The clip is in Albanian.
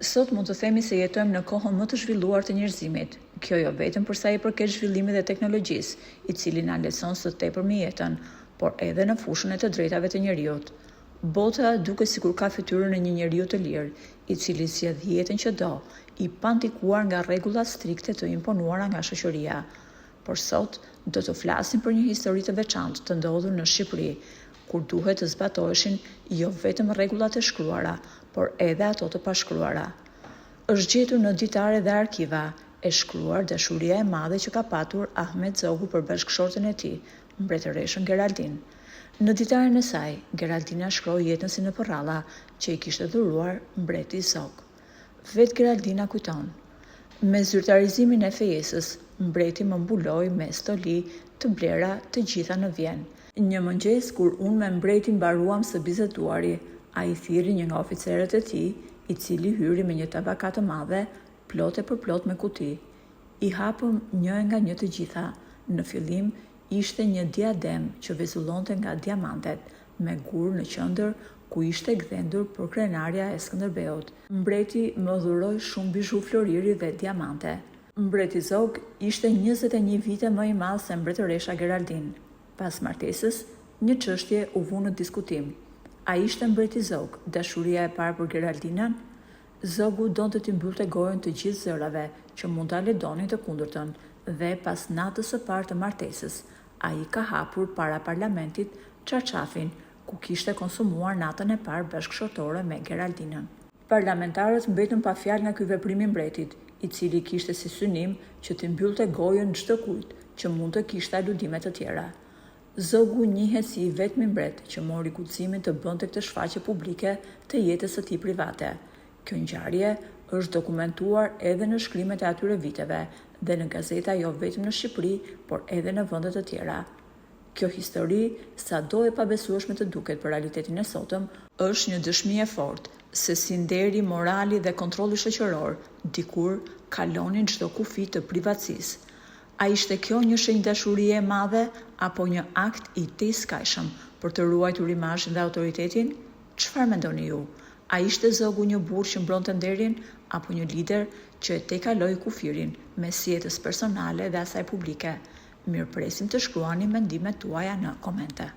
Sot mund të themi se jetojmë në kohën më të zhvilluar të njerëzimit. Kjo jo vetëm për sa i përket zhvillimit dhe teknologjisë, i cili na lehtëson së tepërmi jetën, por edhe në fushën e të drejtave të njerëzit. Bota duket sikur ka fytyrën e një njeriu të lirë, i cili zgjedh jetën që do, i pantikuar nga rregullat strikte të imponuara nga shoqëria. Por sot do të flasim për një histori të veçantë të ndodhur në Shqipëri, kur duhet të zbatoheshin jo vetëm rregullat e shkruara, por edhe ato të pashkruara. Është gjetur në ditare dhe arkiva e shkruar dashuria e madhe që ka patur Ahmet Zogu për bashkëshorten e tij, mbretëreshën Geraldin. Në ditaren e saj, Geraldina shkroi jetën si në përralla që i kishte dhuruar mbreti Zog. Vetë Geraldina kujton: me zyrtarizimin e fejesës, mbreti më mbuloi me stoli të blera të gjitha në Vjen. Një mëngjes kur unë me mbretin mbaruam së bizeduari, ai thirri një nga oficerët e tij, i cili hyri me një tabaka të madhe, plot e përplot me kuti. I hapëm një nga një të gjitha. Në fillim ishte një diadem që vezullonte nga diamantet, me gur në qendër ku ishte gdhendur për krenarja e Skënderbeut. Mbreti më dhuroi shumë bizhu floriri dhe diamante. Mbreti Zog ishte 21 vite më i madh se mbretëresha Geraldin. Pas martesës, një çështje u vu në diskutim. A ishte mbreti Zog dashuria e parë për Geraldinën? Zogu donte t'i mbyllte gojën të gjithë zërave që mund ta ledonin të kundërtën, dhe pas natës së parë të martesës, ai ka hapur para parlamentit çarçafin ku kishte konsumuar natën e parë bashkëshortore me Geraldinën. Parlamentarët mbetën pa fjalë nga ky veprim i mbretit, i cili kishte si synim që t'i mbyllte gojën çdo kujt që mund të kishte aludime të tjera. Zogu njihet si i vetmi mbret që mori guximin të bënte këtë shfaqje publike të jetës së tij private. Kjo ngjarje është dokumentuar edhe në shkrimet e atyre viteve dhe në gazeta jo vetëm në Shqipëri, por edhe në vende të tjera. Kjo histori, sado e pabesueshme të duket për realitetin e sotëm, është një dëshmi e fortë se si nderi, morali dhe kontrolli shoqëror dikur kalonin çdo kufi të privatësisë. A ishte kjo një shenjë dashurie e madhe apo një akt i tejskajshëm për të ruajtur imazhin dhe autoritetin? Çfarë mendoni ju? A ishte Zogu një burr që mbronte nderin apo një lider që e tejkaloi kufirin mes jetës personale dhe asaj publike? Mirëpresim të shkruani mendimet tuaja në komente.